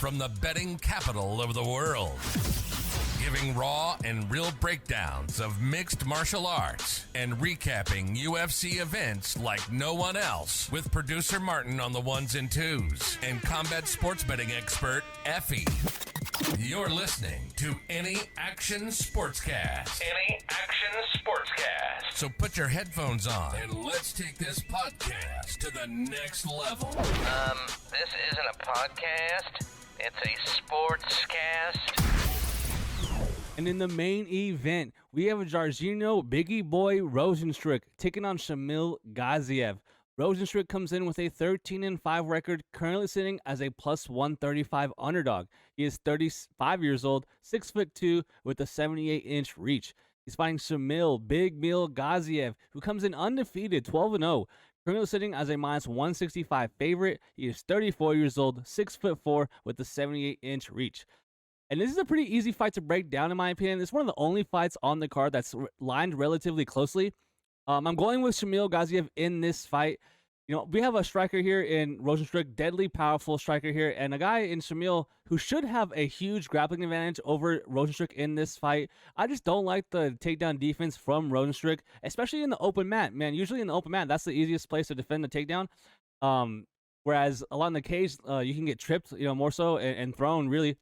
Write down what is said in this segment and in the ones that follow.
from the betting capital of the world. Giving raw and real breakdowns of mixed martial arts and recapping UFC events like no one else with producer Martin on the ones and twos and combat sports betting expert Effie. You're listening to Any Action Sportscast. Any Action Sportscast. So put your headphones on and let's take this podcast to the next level. This isn't a podcast. It's a sportscast. And in the main event, we have a Jairzinho Biggie Boy Rozenstruik taking on Shamil Gaziev. Rozenstruik comes in with a 13-5 record, currently sitting as a plus 135 underdog. He is 35 years old, 6'2", with a 78-inch reach. He's fighting Shamil BigMeal Gaziev, who comes in undefeated, 12-0. Currently sitting as a minus 165 favorite. He is 34 years old, 6'4", with a 78-inch reach. And this is a pretty easy fight to break down, in my opinion. It's one of the only fights on the card that's lined relatively closely. I'm going with Shamil Gaziev in this fight. You know, we have a striker here in Rozenstruik, deadly powerful striker here, and a guy in Shamil who should have a huge grappling advantage over Rozenstruik in this fight. I just don't like the takedown defense from Rozenstruik, especially in the open mat. Man, usually in the open mat, that's the easiest place to defend the takedown. Whereas along the cage, you can get tripped, you know, more so and thrown, really.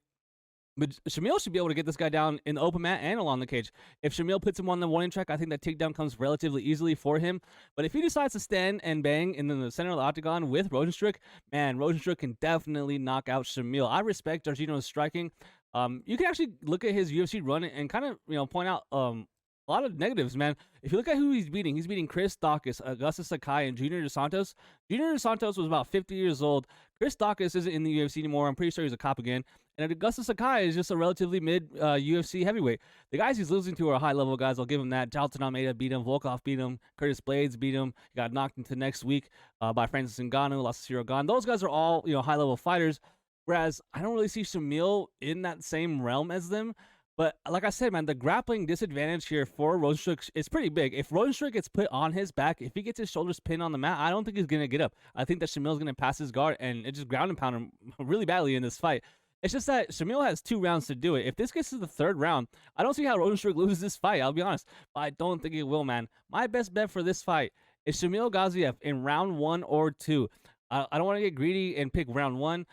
But Shamil should be able to get this guy down in the open mat and along the cage. If Shamil puts him on the warning track, I think that takedown comes relatively easily for him. But if he decides to stand and bang in the center of the octagon with Rozenstruik, man, Rozenstruik can definitely knock out Shamil. I respect Jairzinho's striking. You can actually look at his UFC run and kind of, you know, point out a lot of negatives, man. If you look at who he's beating Chris Daukaus, Augustus Sakai, and Junior Dos Santos. Junior Dos Santos was about 50 years old. Chris Daukaus isn't in the UFC anymore. I'm pretty sure he's a cop again. And Augustus Sakai is just a relatively mid UFC heavyweight. The guys he's losing to are high-level guys. I'll give him that. Jailton Almeida beat him. Volkov beat him. Curtis Blades beat him. He got knocked into next week by Francis Ngannou, lost to Cyril Gane. Those guys are all, you know, high-level fighters, whereas I don't really see Shamil in that same realm as them. But like I said, man, the grappling disadvantage here for Rozenstruik is pretty big. If Rozenstruik gets put on his back, if he gets his shoulders pinned on the mat, I don't think he's going to get up. I think that Shamil's going to pass his guard and it just ground and pound him really badly in this fight. It's just that Shamil has 2 rounds to do it. If this gets to the 3rd round, I don't see how Rozenstruik loses this fight, I'll be honest. But I don't think it will, man. My best bet for this fight is Shamil Gaziev in round 1 or 2. I don't want to get greedy and pick round 1.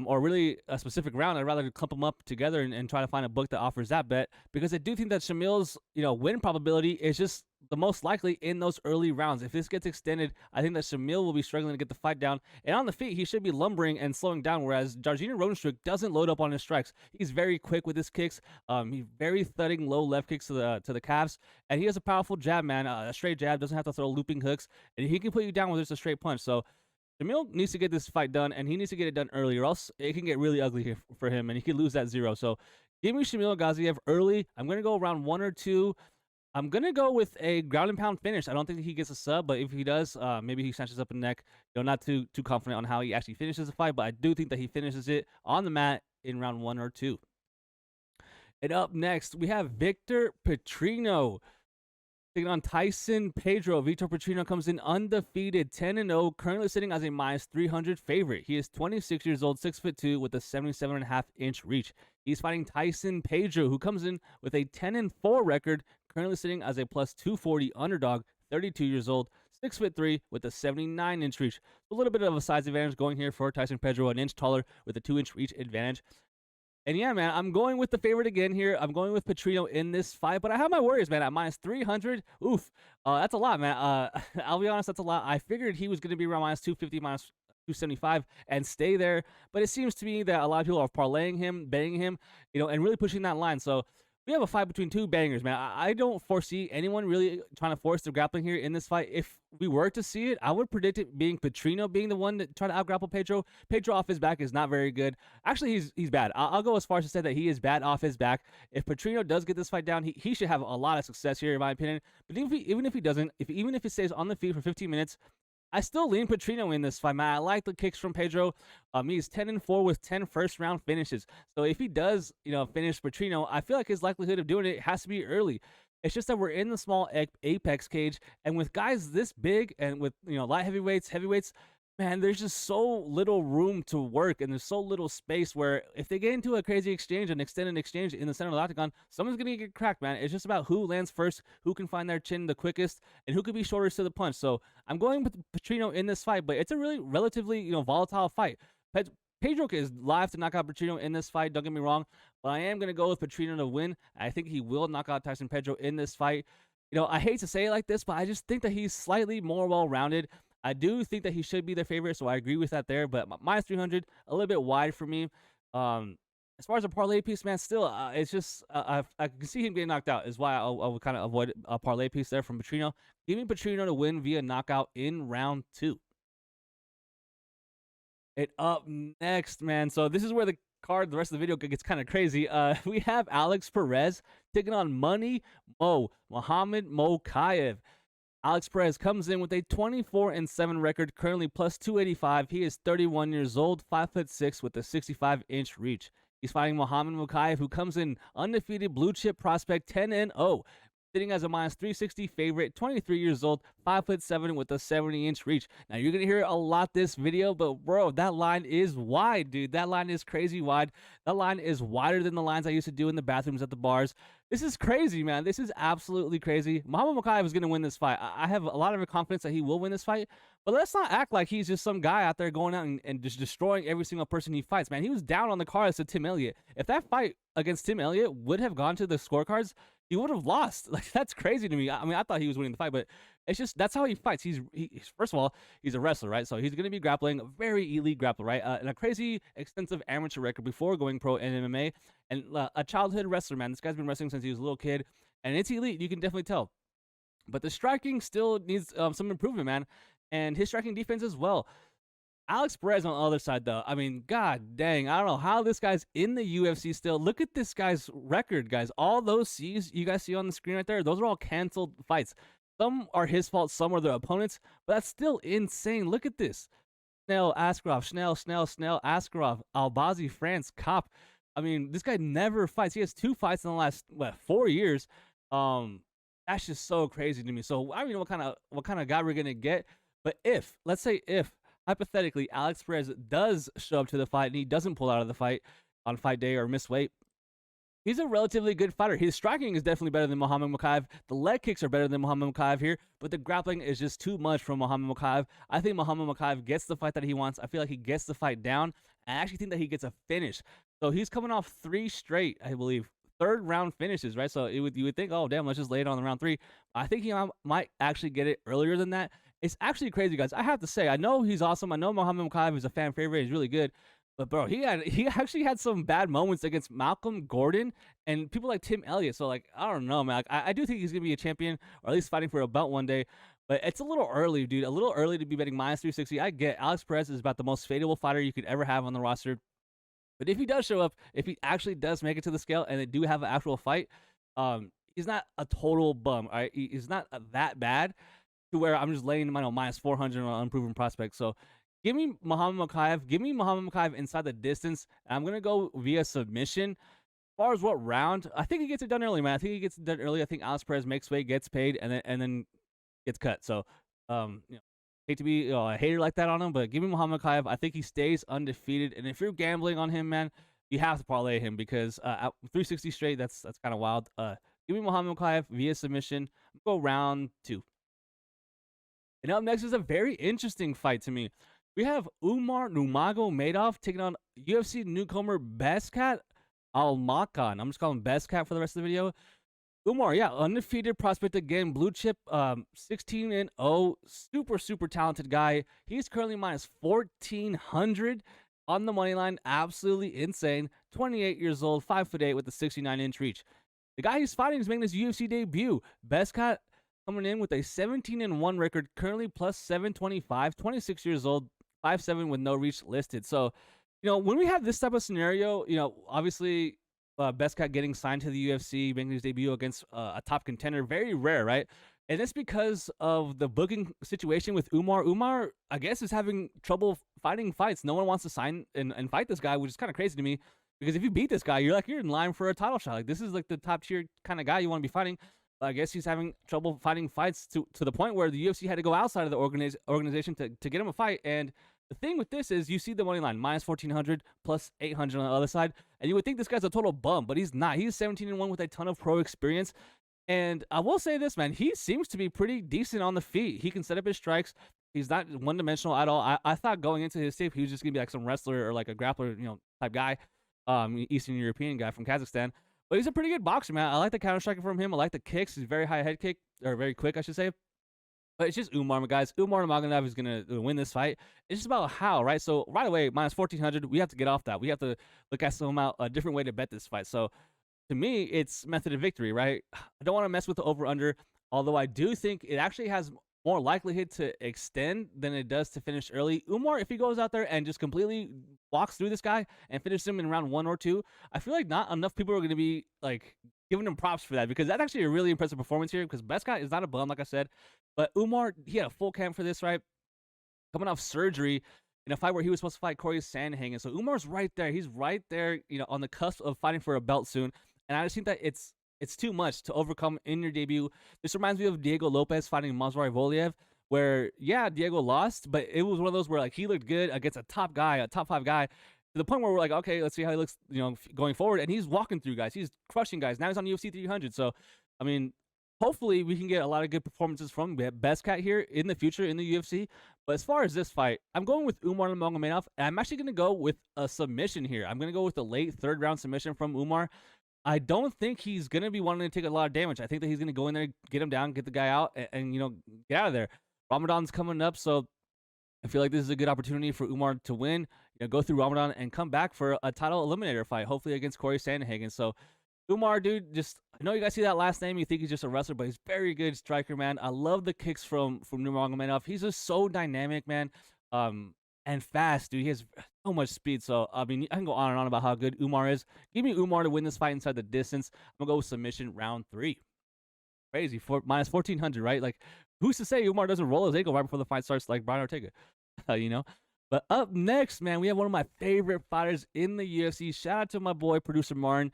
Or really a specific round. I'd rather clump them up together and try to find a book that offers that bet, because I do think that Shamil's, you know, win probability is just the most likely in those early rounds. If this gets extended, I think that Shamil will be struggling to get the fight down, and on the feet he should be lumbering and slowing down, whereas Jairzinho Rozenstruik doesn't load up on his strikes. He's very quick with his kicks. He's very thudding low left kicks to the calves, and he has a powerful jab, man. A straight jab, doesn't have to throw looping hooks, and he can put you down with just a straight punch. So Shamil needs to get this fight done, and he needs to get it done early, or else it can get really ugly here for him, and he could lose that 0. So give me Shamil Gaziev early. I'm going to go around 1 or 2. I'm going to go with a ground and pound finish. I don't think he gets a sub, but if he does, maybe he snatches up the neck. You know, not too confident on how he actually finishes the fight, but I do think that he finishes it on the mat in round 1 or 2. And up next, we have Vitor Petrino taking on Tyson Pedro. Vitor Petrino comes in undefeated, 10-0, currently sitting as a minus 300 favorite. He is 26 years old, 6'2", with a 77.5-inch reach. He's fighting Tyson Pedro, who comes in with a 10-4 record, currently sitting as a plus 240 underdog, 32 years old, 6'3", with a 79-inch reach. A little bit of a size advantage going here for Tyson Pedro, an inch taller with a 2-inch reach advantage. And yeah, man, I'm going with the favorite again here. I'm going with Petrino in this fight, but I have my worries, man. At minus 300, oof, that's a lot, man. I'll be honest, that's a lot. I figured he was going to be around minus 250, minus 275, and stay there. But it seems to me that a lot of people are parlaying him, betting him, you know, and really pushing that line. So we have a fight between 2 bangers, man. I don't foresee anyone really trying to force the grappling here in this fight. If we were to see it, I would predict it being Petrino being the one to try to out-grapple Pedro. Pedro off his back is not very good. Actually, he's bad. I'll go as far as to say that he is bad off his back. If Petrino does get this fight down, he should have a lot of success here, in my opinion. But even if he doesn't, even if he stays on the feet for 15 minutes, I still lean Petrino in this fight, man. I like the kicks from Pedro. He's 10-4 with 10 first-round finishes. So if he does, you know, finish Petrino, I feel like his likelihood of doing it has to be early. It's just that we're in the small apex cage, and with guys this big and with, you know, light heavyweights, man, there's just so little room to work, and there's so little space where if they get into a crazy exchange, an extended exchange in the center of the octagon, someone's going to get cracked, man. It's just about who lands first, who can find their chin the quickest, and who could be shortest to the punch. So I'm going with Petrino in this fight, but it's a really relatively, volatile fight. Pedro is live to knock out Petrino in this fight, don't get me wrong, but I am going to go with Petrino to win. I think he will knock out Tyson Pedro in this fight. I hate to say it like this, but I just think that he's slightly more well-rounded. I do think that he should be their favorite, so I agree with that there. But minus 300, a little bit wide for me. As far as a parlay piece, man, still, it's just I can see him getting knocked out. Is why I would kind of avoid a parlay piece there from Petrino. Give me Petrino to win via knockout in round 2. Up next, man. So this is where the rest of the video gets kind of crazy. We have Alex Perez taking on Mohammad Mokaev. Alex Perez comes in with a 24-7 record, currently plus 285. He is 31 years old, 5'6", with a 65-inch reach. He's fighting Mohammad Mokaev, who comes in undefeated blue chip prospect, 10-0, sitting as a minus 360 favorite, 23 years old, 5'7", with a 70-inch reach. Now, you're going to hear a lot this video, but bro, that line is wide, dude. That line is crazy wide. That line is wider than the lines I used to do in the bathrooms at the bars. This is crazy, man. This is absolutely crazy. Mohammad Mokaev is going to win this fight. I have a lot of confidence that he will win this fight, but let's not act like he's just some guy out there going out and just destroying every single person he fights, man. He was down on the cards to Tim Elliott. If that fight against Tim Elliott would have gone to the scorecards, he would have lost. Like, that's crazy to me. I mean, I thought he was winning the fight, but it's just, that's how he fights. He's first of all, he's a wrestler, right? So he's going to be grappling, a very elite grappler, right? And a crazy extensive amateur record before going pro in MMA, and a childhood wrestler, man. This guy's been wrestling since he was a little kid, and it's elite. You can definitely tell. But the striking still needs some improvement, man. And his striking defense as well. Alex Perez on the other side, though. I mean, god dang, I don't know how this guy's in the UFC still. Look at this guy's record, guys. All those C's you guys see on the screen right there, those are all canceled fights. Some are his fault, some are their opponents, but that's still insane. Look at this. Schnell, Askarov, Schnell, Askarov, Albazi, France, Kopp. I mean, this guy never fights. He has 2 fights in the last 4 years. That's just so crazy to me. So I don't even know what kind of guy we're gonna get. But let's say if hypothetically Alex Perez does show up to the fight and he doesn't pull out of the fight on fight day or miss weight, he's a relatively good fighter. His striking is definitely better than Mohammad Mokaev. The leg kicks are better than Mohammad Mokaev here, but the grappling is just too much from Mohammad Mokaev. I think Mohammad Mokaev gets the fight that he wants. I feel like he gets the fight down. I actually think that he gets a finish. So he's coming off 3 straight, I believe, 3rd round finishes, right? So you would think, oh, damn, let's just lay it on the round 3. I think he might actually get it earlier than that. It's actually crazy, guys. I have to say, I know he's awesome. I know Mohammad Mokaev is a fan favorite. He's really good. But, bro, he actually had some bad moments against Malcolm Gordon and people like Tim Elliott. So, like, I don't know, man. I do think he's going to be a champion or at least fighting for a belt one day. But it's a little early, dude. A little early to be betting minus 360. I get Alex Perez is about the most fadeable fighter you could ever have on the roster. But if he does show up, if he actually does make it to the scale and they do have an actual fight, he's not a total bum, all right? He's not that bad to where I'm just laying him minus 400 on unproven prospects. So give me Mohammad Mokaev. Give me Mohammad Mokaev inside the distance. I'm going to go via submission. As far as what round, I think he gets it done early, man. I think he gets it done early. I think Alex Perez makes weight, gets paid, and then gets cut. So, hate to be a hater like that on him, but give me Mohammad Mokaev. I think he stays undefeated. And if you're gambling on him, man, you have to parlay him because at 360 straight, that's kind of wild. Give me Mohammad Mokaev via submission. Go round 2. And up next is a very interesting fight to me. We have Umar Nurmagomedov taking on UFC newcomer Bekzat Almakhan. I'm just calling him Bekzat for the rest of the video. Umar, yeah, undefeated prospect again, blue chip, 16-0, super talented guy. He's currently minus 1,400 on the money line, absolutely insane. 28 years old, 5'8" with a 69-inch reach. The guy he's fighting is making his UFC debut. Bekzat coming in with a 17-1 record, currently plus 725, 26 years old, 5'7" with no reach listed. So, when we have this type of scenario, obviously Bekzat getting signed to the UFC, making his debut against a top contender, very rare, right? And it's because of the booking situation with Umar. Umar, I guess, is having trouble fighting fights. No one wants to sign and fight this guy, which is kind of crazy to me. Because if you beat this guy, you're in line for a title shot. Like, this is like the top tier kind of guy you want to be fighting. I guess he's having trouble finding fights to the point where the UFC had to go outside of the organization to get him a fight. And the thing with this is you see the money line, minus 1,400, plus 800 on the other side. And you would think this guy's a total bum, but he's not. He's 17-1 with a ton of pro experience. And I will say this, man, he seems to be pretty decent on the feet. He can set up his strikes. He's not one-dimensional at all. I thought going into his tape, he was just going to be like some wrestler or like a grappler, type guy, Eastern European guy from Kazakhstan. But he's a pretty good boxer, man. I like the counter striking from him. I like the kicks. He's very high head kick, or very quick, I should say. But it's just Umar, guys. Umar Nurmagomedov is going to win this fight. It's just about how, right? So right away, minus 1,400, we have to get off that. We have to look at a different way to bet this fight. So to me, it's method of victory, right? I don't want to mess with the over-under, although I do think it actually has more likelihood to extend than it does to finish early. Umar, if he goes out there and just completely walks through this guy and finishes him in round 1 or 2, I feel like not enough people are going to be like giving him props for that, because that's actually a really impressive performance here, because Bekzat is not a bum, like I said. But Umar, he had a full camp for this, right? Coming off surgery in a fight where he was supposed to fight Corey Sandhagen. So Umar's right there. He's right there, on the cusp of fighting for a belt soon. And I just think that it's too much to overcome in your debut. This reminds me of Diego Lopez fighting Mazvar Voliev, where, yeah, Diego lost, but it was one of those where, like, he looked good against a top 5 guy, to the point where we're like, okay, let's see how he looks, going forward. And he's walking through guys. He's crushing guys. Now he's on UFC 300. So, I mean, hopefully we can get a lot of good performances from Bekzat here in the future in the UFC. But as far as this fight, I'm going with Umar Nurmagomedov, and I'm actually going to go with a submission here. I'm going to go with the late third-round submission from Umar. I don't think he's going to be wanting to take a lot of damage. I think that he's going to go in there, get him down, get the guy out, and get out of there. Ramadan's coming up, so I feel like this is a good opportunity for Umar to win, go through Ramadan and come back for a title eliminator fight, hopefully against Corey Sandhagen. So Umar, dude, I know you guys see that last name, you think he's just a wrestler, but he's very good striker, man. I love the kicks from Nurmagomedov. He's just so dynamic, man. And fast, dude. He has so much speed. So, I mean, I can go on and on about how good Umar is. Give me Umar to win this fight inside the distance. I'm going to go with submission round 3. Crazy. Minus 1,400, right? Like, who's to say Umar doesn't roll his ankle right before the fight starts like Brian Ortega? But up next, man, we have one of my favorite fighters in the UFC. Shout out to my boy, producer Martin.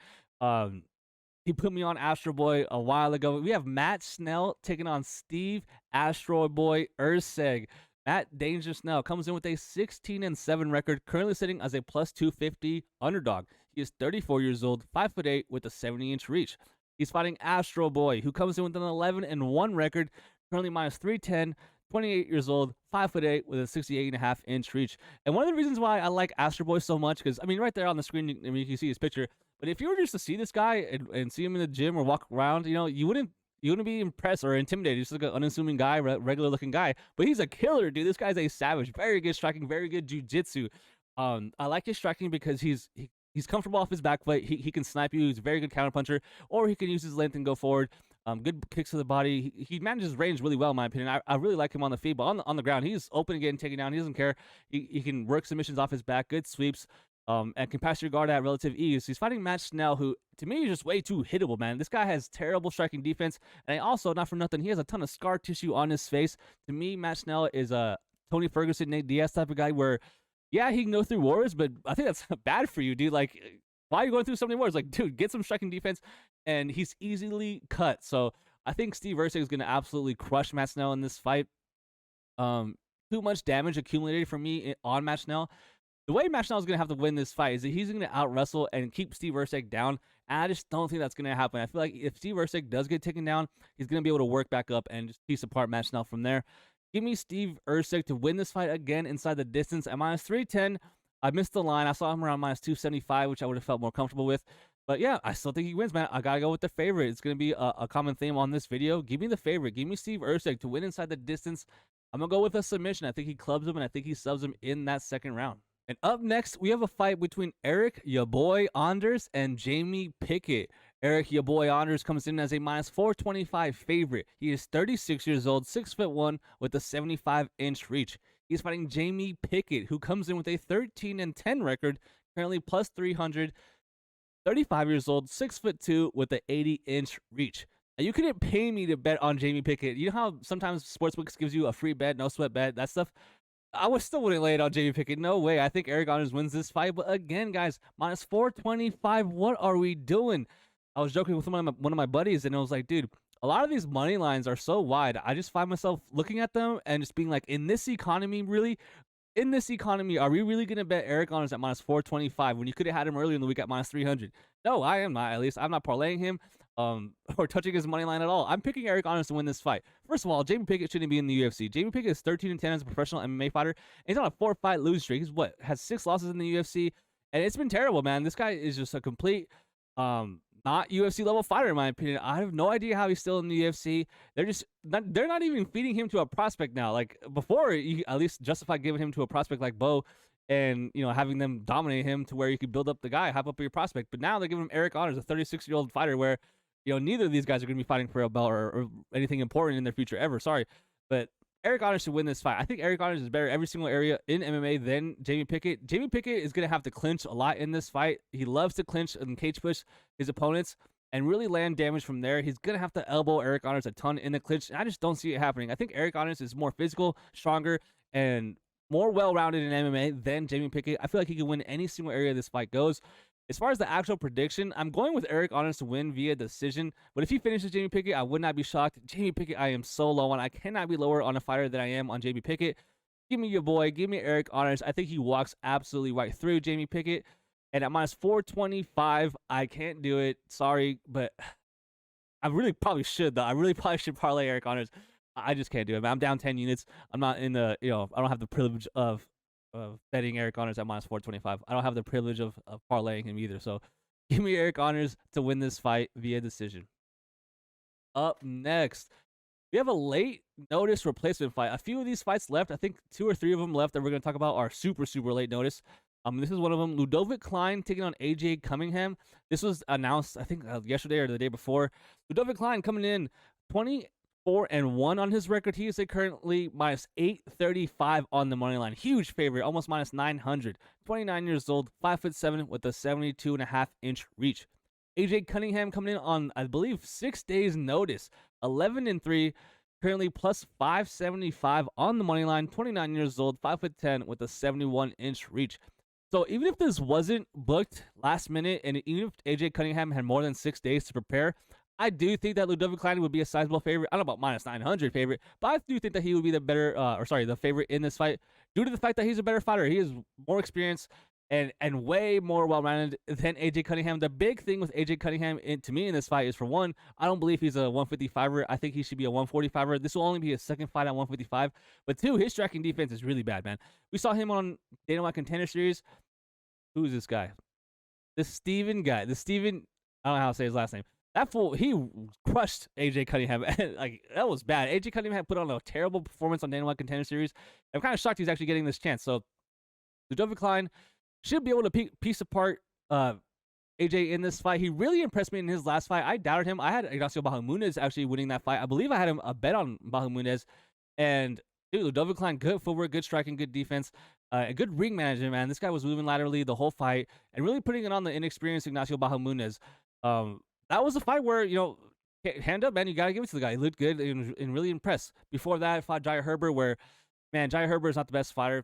He put me on Astro Boy a while ago. We have Matt Schnell taking on Steve Astro Boy Erceg. Matt Danger Schnell comes in with a 16-7 record, currently sitting as a plus 250 underdog. He is 34 years old, 5'8", with a 70-inch reach. He's fighting Astro Boy, who comes in with an 11-1 record, currently minus 310, 28 years old, 5'8", with a 68.5-inch reach. And one of the reasons why I like Astro Boy so much, because, I mean, right there on the screen, you can see his picture. But if you were just to see this guy and see him in the gym or walk around, you wouldn't be impressed or intimidated. He's like an unassuming guy, regular looking guy. But he's a killer, dude. This guy's a savage. Very good striking, very good jiu-jitsu. I like his striking because he's comfortable off his back foot. He can snipe you. He's a very good counterpuncher. Or he can use his length and go forward. Good kicks to the body. He manages range really well, in my opinion. I really like him on the feet. But on the ground, he's open and getting taken down. He doesn't care. He can work submissions off his back. Good sweeps. And can pass your guard at relative ease. He's fighting Matt Schnell, who, to me, is just way too hittable, man. This guy has terrible striking defense, and also, not for nothing, he has a ton of scar tissue on his face. To me, Matt Schnell is a Tony Ferguson, Nate Diaz type of guy where, yeah, he can go through wars, but I think that's bad for you, dude. Like, why are you going through so many wars? Like, dude, get some striking defense, and he's easily cut. So I think Steve Erceg is going to absolutely crush Matt Schnell in this fight. Too much damage accumulated for me on Matt Schnell. The way Matt Schnell is going to have to win this fight is that he's going to out-wrestle and keep Steve Erceg down. And I just don't think that's going to happen. I feel like if Steve Erceg does get taken down, he's going to be able to work back up and just piece apart Matt Schnell from there. Give me Steve Erceg to win this fight again inside the distance at minus 310. I missed the line. I saw him around minus 275, which I would have felt more comfortable with. But yeah, I still think he wins, man. I got to go with the favorite. It's going to be a common theme on this video. Give me the favorite. Give me Steve Erceg to win inside the distance. I'm going to go with a submission. I think he clubs him, and I think he subs him in that second round. And up next, we have a fight between Eryk, ya boy, Anders, and Jamie Pickett. Eryk, ya boy, Anders comes in as a minus 425 favorite. He is 36 years old, 6'1", with a 75-inch reach. He's fighting Jamie Pickett, who comes in with a 13-10 record, currently plus 300, 35 years old, 6'2", with an 80-inch reach. Now, you couldn't pay me to bet on Jamie Pickett. You know how sometimes Sportsbooks gives you a free bet, no sweat bet, that stuff? I still wouldn't lay it on Jamie Pickett. No way. I think Eryk Anders wins this fight. But again, guys, minus 425. What are we doing? I was joking with one of my buddies, and I was like, dude, a lot of these money lines are so wide. I just find myself looking at them and just being like, in this economy, really? In this economy, are we really going to bet Eryk on us at minus 425 when you could have had him earlier in the week at minus 300? No, I am not, at least. I'm not parlaying him or touching his money line at all. I'm picking Eryk on us to win this fight. First of all, Jamie Pickett shouldn't be in the UFC. Jamie Pickett is 13-10 as a professional MMA fighter. And he's on a 4-fight losing streak. He's has 6 losses in the UFC. And it's been terrible, man. This guy is just a complete not UFC level fighter, in my opinion. I have no idea how he's still in the UFC. They're not even feeding him to a prospect now. Like before, you at least justify giving him to a prospect like Bo, and having them dominate him to where you could build up the guy, hype up your prospect. But now they're giving him Eryk Honors, a 36-year-old fighter, where neither of these guys are going to be fighting for a belt or anything important in their future ever. Sorry, but Eryk Honors should win this fight. I think Eryk Honors is better every single area in MMA than Jamie Pickett. Jamie Pickett is going to have to clinch a lot in this fight. He loves to clinch and cage push his opponents and really land damage from there. He's going to have to elbow Eryk Honors a ton in the clinch. I just don't see it happening. I think Eryk Honors is more physical, stronger, and more well-rounded in MMA than Jamie Pickett. I feel like he can win any single area this fight goes. As far as the actual prediction, I'm going with Eryk Honors to win via decision. But if he finishes Jamie Pickett, I would not be shocked. Jamie Pickett, I am so low on. I cannot be lower on a fighter than I am on Jamie Pickett. Give me your boy. Give me Eryk Honors. I think he walks absolutely right through Jamie Pickett. And at minus 425, I can't do it. Sorry, but I really probably should, though. I really probably should parlay Eryk Honors. I just can't do it, man. I'm down 10 units. I'm not in the, I don't have the privilege of betting Eryk Honors at minus 425. I don't have the privilege of parlaying him either. So give me Eryk Honors to win this fight via decision. Up next, we have a late notice replacement fight. A few of these fights left. I think 2 or 3 of them left that we're going to talk about are super, super late notice. This is one of them. Ludovit Klein taking on AJ Cunningham. This was announced, I think, yesterday or the day before. Ludovit Klein coming in 24-1 on his record. He is currently minus 835 on the money line. Huge favorite, almost minus 900. 29 years old, 5'7" with a 72.5-inch reach. AJ Cunningham coming in on, I believe, 6 days' notice. 11-3, currently plus 575 on the money line. 29 years old, 5'10" with a 71-inch reach. So even if this wasn't booked last minute, and even if AJ Cunningham had more than 6 days to prepare, I do think that Ludovit Klein would be a sizable favorite. I don't know about minus 900 favorite, but I do think that he would be the better, the favorite in this fight due to the fact that he's a better fighter. He is more experienced and way more well-rounded than AJ Cunningham. The big thing with AJ Cunningham, to me, in this fight is, for one, I don't believe he's a 155er. I think he should be a 145er. This will only be his second fight at 155. But two, his striking defense is really bad, man. We saw him on Dana White Contender Series. Who is this guy? The Steven guy. The Steven, I don't know how to say his last name. That fool, he crushed AJ Cunningham. Like, that was bad. AJ Cunningham put on a terrible performance on Dana White Contender Series. I'm kind of shocked he's actually getting this chance. So, Ludovit Klein should be able to piece apart AJ in this fight. He really impressed me in his last fight. I doubted him. I had Ignacio Bahamunez actually winning that fight. I believe I had him a bet on Bahamunez. And, dude, Ludovit Klein, good footwork, good striking, good defense. A good ring management, man. This guy was moving laterally the whole fight and really putting it on the inexperienced Ignacio Bahamunez. That was a fight where, hand up, man. You got to give it to the guy. He looked good and really impressed. Before that, I fought Jair Herbert, where, man, Jair Herbert is not the best fighter.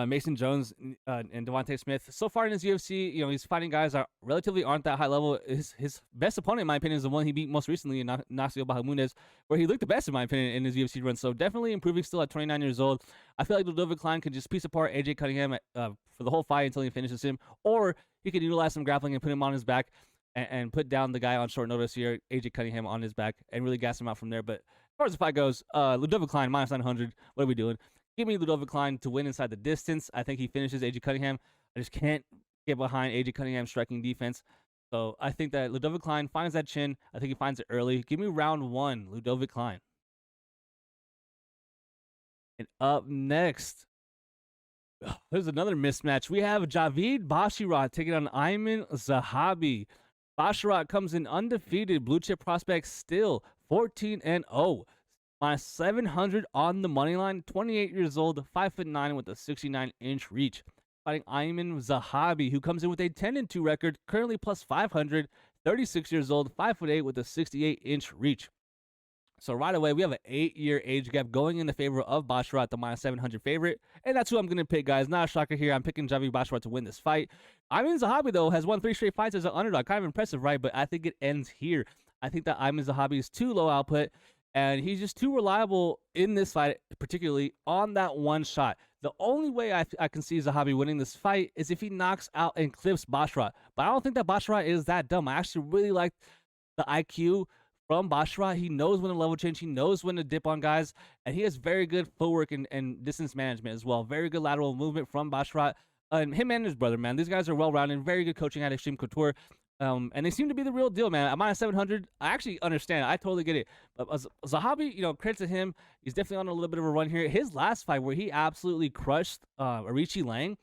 Mason Jones and Devontae Smith. So far in his UFC, he's fighting guys that relatively aren't that high level. His best opponent, in my opinion, is the one he beat most recently, Ignacio Bahamunez, where he looked the best, in my opinion, in his UFC run. So definitely improving still at 29 years old. I feel like Ludovit Klein can just piece apart AJ Cunningham for the whole fight until he finishes him, or he can utilize some grappling and put him on his back and put down the guy on short notice here, AJ Cunningham, on his back, and really gas him out from there. But as far as the fight goes, Ludovit Klein, minus 900. What are we doing? Give me Ludovit Klein to win inside the distance. I think he finishes AJ Cunningham. I just can't get behind AJ Cunningham's striking defense. So I think that Ludovit Klein finds that chin. I think he finds it early. Give me round 1, Ludovit Klein. And up next, there's another mismatch. We have Javid Basharat taking on Aieman Zahabi. Basharat comes in undefeated, blue chip prospect still, 14-0. Minus 700 on the money line. 28 years old, 5'9" with a 69-inch reach. Fighting Aieman Zahabi, who comes in with a 10-2 record, currently plus 500. 36 years old, 5'8" with a 68-inch reach. So right away, we have an 8-year age gap going in the favor of Basharat, the minus 700 favorite. And that's who I'm going to pick, guys. Not a shocker here. I'm picking Javid Basharat to win this fight. Aieman Zahabi, though, has won 3 straight fights as an underdog. Kind of impressive, right? But I think it ends here. I think that Aieman Zahabi is too low output, and he's just too reliable in this fight, particularly on that one shot. The only way I can see Zahabi winning this fight is if he knocks out and clips Basharat. But I don't think that Basharat is that dumb. I actually really like the IQ from Basharat. He knows when to level change. He knows when to dip on guys. And he has very good footwork and distance management as well. Very good lateral movement from Basharat. And him and his brother, man. These guys are well-rounded. Very good coaching at Extreme Couture. And they seem to be the real deal, man. At minus 700, I actually understand. I totally get it. But Zahabi, credit to him. He's definitely on a little bit of a run here. His last fight where he absolutely crushed Arichi Lang,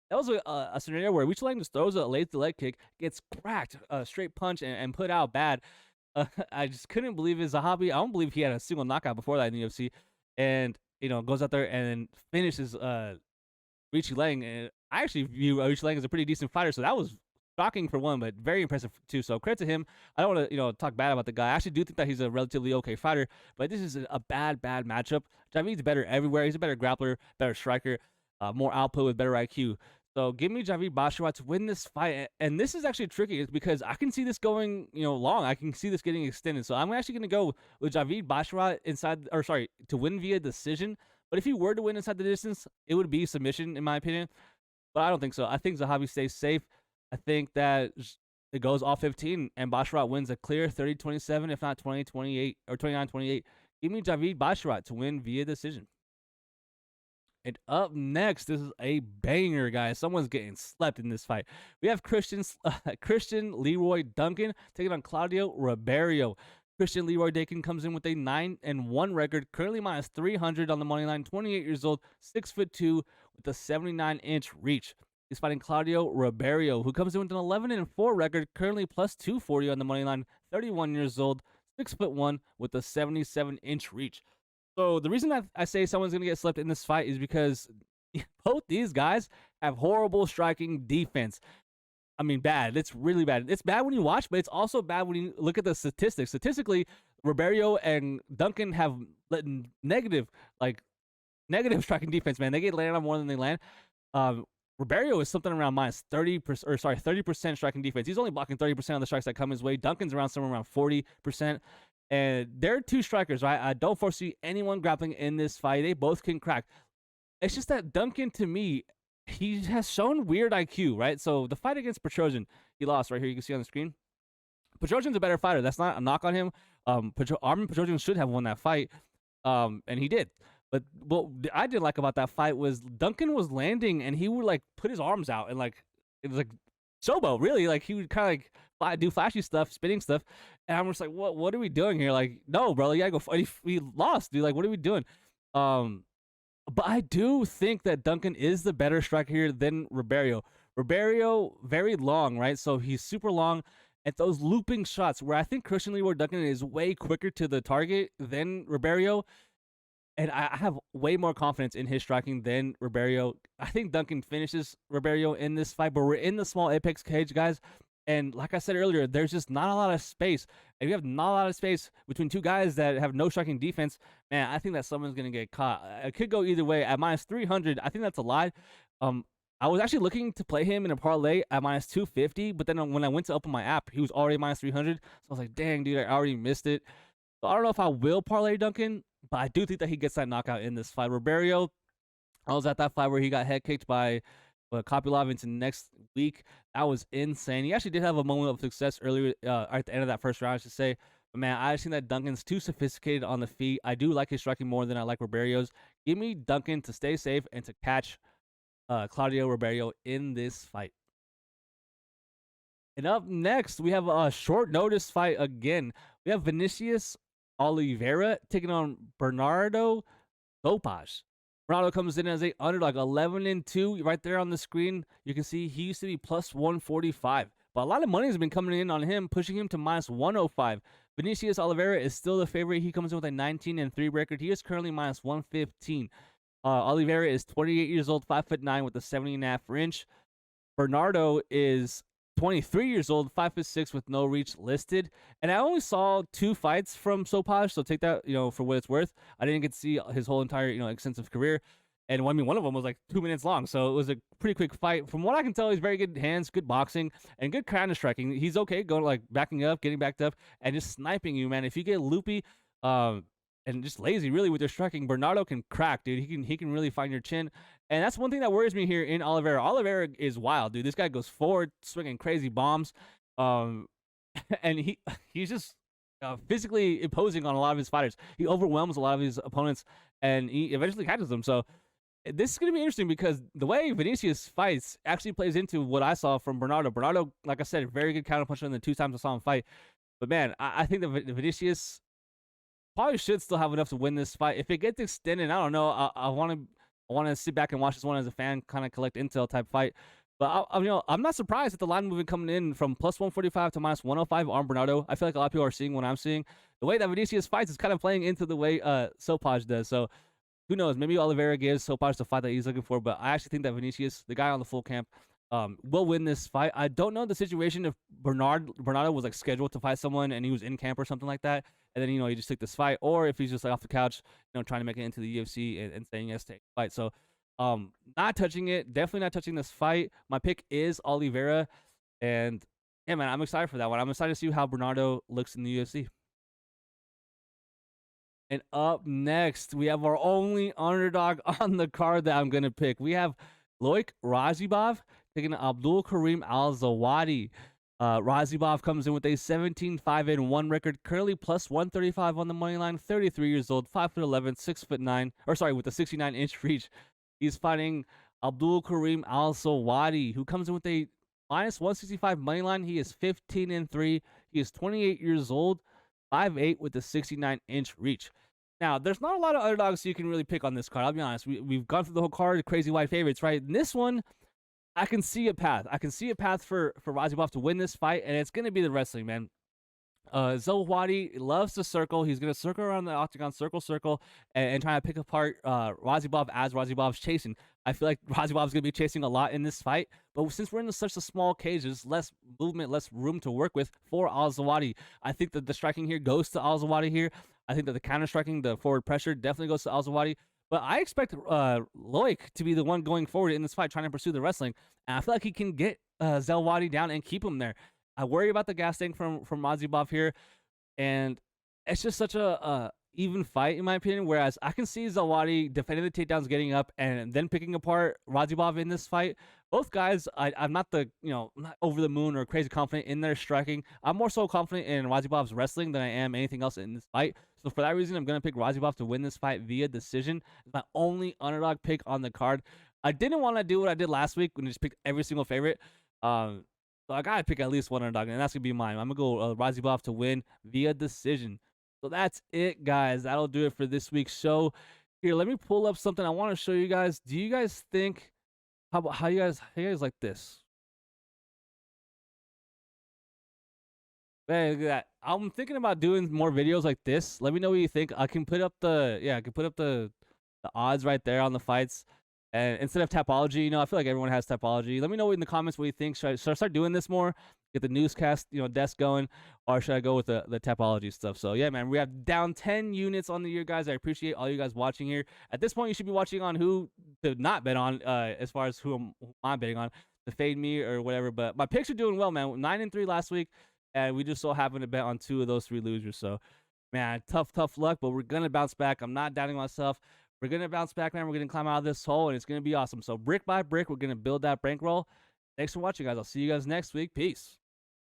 that was a scenario where Arichi Lang just throws a lazy leg kick, gets cracked, straight punch, and put out bad. I just couldn't believe it. Zahabi, I don't believe he had a single knockout before that in the UFC. And, goes out there and finishes Arichi Lang. And I actually view Arichi Lang as a pretty decent fighter, so that was shocking for one, but very impressive too. So credit to him. I don't want to, talk bad about the guy. I actually do think that he's a relatively okay fighter, but this is a bad matchup. Javid's better everywhere. He's a better grappler, better striker, more output with better IQ. So give me Javid Basharat to win this fight. And this is actually tricky because I can see this going, long. I can see this getting extended. So I'm actually going to go with Javid Basharat to win via decision. But if he were to win inside the distance, it would be submission in my opinion. But I don't think so. I think Zahabi stays safe. I think that it goes all 15 and Basharat wins a clear 30-27, if not 20-28 or 29-28. Give me Javid Basharat to win via decision. And up next, this is a banger, guys. Someone's getting slept in this fight. We have Christian Leroy Duncan taking on Claudio Riberio. Christian Leroy Duncan comes in with a 9-1 record, currently minus 300 on the money line. 28 years old, 6'2", with a 79-inch reach. He's fighting Claudio Riberio, who comes in with an 11-4 record, currently plus 240 on the money line. 31 years old, 6'1", with a 77-inch reach. So the reason I say someone's going to get slept in this fight is because both these guys have horrible striking defense. I mean, bad. It's really bad. It's bad when you watch, but it's also bad when you look at the statistics. Statistically, Riberio and Duncan have negative striking defense, man. They get landed on more than they land. Riberio is something around minus 30% striking defense. He's only blocking 30% of the strikes that come his way. Duncan's around somewhere around 40%. And they're two strikers, right? I don't foresee anyone grappling in this fight. They both can crack. It's just that Duncan, to me, he has shown weird IQ, right? So the fight against Petrosian, he lost right here. You can see on the screen. Petrosian's a better fighter. That's not a knock on him. Armin Petrosian should have won that fight, and he did. But what I didn't like about that fight was Duncan was landing and he would put his arms out and it was like showboat, really. He would kind of do flashy stuff, spinning stuff, and I'm just like, what are we doing here? No, bro, you gotta go fight. We lost, dude. What are we doing? But I do think that Duncan is the better striker here than Riberio. Riberio, very long, right? So he's super long. At those looping shots where I think Christian Leroy Duncan is way quicker to the target than Riberio. And I have way more confidence in his striking than Riberio. I think Duncan finishes Riberio in this fight, but we're in the small apex cage, guys. And like I said earlier, there's just not a lot of space. And we have not a lot of space between two guys that have no striking defense. Man, I think that someone's going to get caught. It could go either way. At minus 300, I think that's a lie. I was actually looking to play him in a parlay at minus 250, but then when I went to open my app, he was already minus 300. So I was like, dang, dude, I already missed it. So I don't know if I will parlay Duncan, but I do think that he gets that knockout in this fight. Riberio, I was at that fight where he got head kicked by Kopylov into next week. That was insane. He actually did have a moment of success earlier at the end of that first round, I should say. But, man, I just think that Duncan's too sophisticated on the feet. I do like his striking more than I like Riberio's. Give me Duncan to stay safe and to catch Claudio Riberio in this fight. And up next, we have a short notice fight again. We have Vinicius Oliveira taking on Bernardo Topaz. Bernardo comes in as a underdog, 11-2. Right there on the screen, you can see he used to be plus 145. But a lot of money has been coming in on him, pushing him to minus 105. Vinicius Oliveira is still the favorite. He comes in with a 19-3 record. He is currently minus 115. Oliveira is 28 years old, 5'9", with a 70.5 inch. Bernardo is 23 years old, 5'6", with no reach listed. And I only saw 2 fights from Sopaj, so take that, for what it's worth. I didn't get to see his whole entire, extensive career. And I mean, one of them was like 2 minutes long, so it was a pretty quick fight. From what I can tell, he's very good hands, good boxing, and good counter striking. He's okay going like backing up, getting backed up, and just sniping you, man. If you get loopy, and just lazy really with your striking, Bernardo can crack, dude. He can really find your chin, and that's one thing that worries me here in Oliveira. Oliveira is wild, dude. This guy goes forward, swinging crazy bombs, and he's just physically imposing on a lot of his fighters. He overwhelms a lot of his opponents, and he eventually catches them. So this is going to be interesting because the way Vinicius fights actually plays into what I saw from Bernardo. Bernardo, like I said, very good counter puncher in the 2 times I saw him fight. But man, I think that Vinicius probably should still have enough to win this fight. If it gets extended, I don't know. I want to sit back and watch this one as a fan, kind of collect intel type fight. But I'm not surprised at the line movement coming in from plus 145 to minus 105 on Bernardo. I feel like a lot of people are seeing what I'm seeing. The way that Vinicius fights is kind of playing into the way Sopaj does. So who knows? Maybe Oliveira gives Sopaj the fight that he's looking for. But I actually think that Vinicius, the guy on the full camp, will win this fight. I don't know the situation if Bernardo was like scheduled to fight someone and he was in camp or something like that, and then he just took this fight, or if he's just like off the couch, trying to make it into the UFC and saying yes to a fight. So not touching it, definitely not touching this fight. My pick is Oliveira, and yeah, man, I'm excited for that one. I'm excited to see how Bernardo looks in the UFC. And up next, we have our only underdog on the card that I'm gonna pick. We have Loic Razibov taking Abdul Karim Al-Zawadi. Razibov comes in with a 17-5-1 record, currently plus 135 on the money line, 33 years old, 5'11", 6'9", with a 69-inch reach. He's fighting Abdul Karim Al-Zawadi, who comes in with a minus 165 money line. He is 15-3. He is 28 years old, 5'8", with a 69-inch reach. Now, there's not a lot of underdogs you can really pick on this card. I'll be honest. We've gone through the whole card, crazy wide favorites, right? In this one, I can see a path. I can see a path for Razibov to win this fight, and it's going to be the wrestling, man. Zawadi loves to circle. He's going to circle around the octagon, circle, and try to pick apart Razibov as Razibov's chasing. I feel like Razibov's going to be chasing a lot in this fight, but since we're in such a small cage, there's less movement, less room to work with for Al-Zawadi. I think that the striking here goes to Al-Zawadi here. I think that the counter-striking, the forward pressure, definitely goes to Al-Zawadi. But I expect Loic to be the one going forward in this fight, trying to pursue the wrestling. And I feel like he can get Zawadi down and keep him there. I worry about the gas tank from Razibov here. And it's just such a even fight, in my opinion, whereas I can see Zawadi defending the takedowns, getting up, and then picking apart Razibov in this fight. Both guys, I'm not not over the moon or crazy confident in their striking. I'm more so confident in Razibov's wrestling than I am anything else in this fight. So for that reason, I'm going to pick Razibov to win this fight via decision. It's my only underdog pick on the card. I didn't want to do what I did last week when I just picked every single favorite. So I got to pick at least one underdog, and that's going to be mine. I'm going to go Razibov to win via decision. So that's it, guys. That'll do it for this week's show. Here, let me pull up something I want to show you guys. Do you guys think, how you guys like this? Man, look at that. I'm thinking about doing more videos like this. Let me know what you think. I can put up the odds right there on the fights. And instead of Tapology, I feel like everyone has Tapology. Let me know in the comments what you think. Should I start doing this more? Get the newscast, desk going, or should I go with the Tapology stuff? So yeah, man, we have down 10 units on the year, guys. I appreciate all you guys watching here. At this point, you should be watching on who to not bet on, as far as who I'm betting on, to fade me or whatever. But my picks are doing well, man. 9-3 last week, and we just so happened to bet on 2 of those 3 losers. So, man, tough luck, but we're gonna bounce back. I'm not doubting myself. We're going to bounce back, man. We're going to climb out of this hole, and it's going to be awesome. So brick by brick, we're going to build that bankroll. Thanks for watching, guys. I'll see you guys next week. Peace.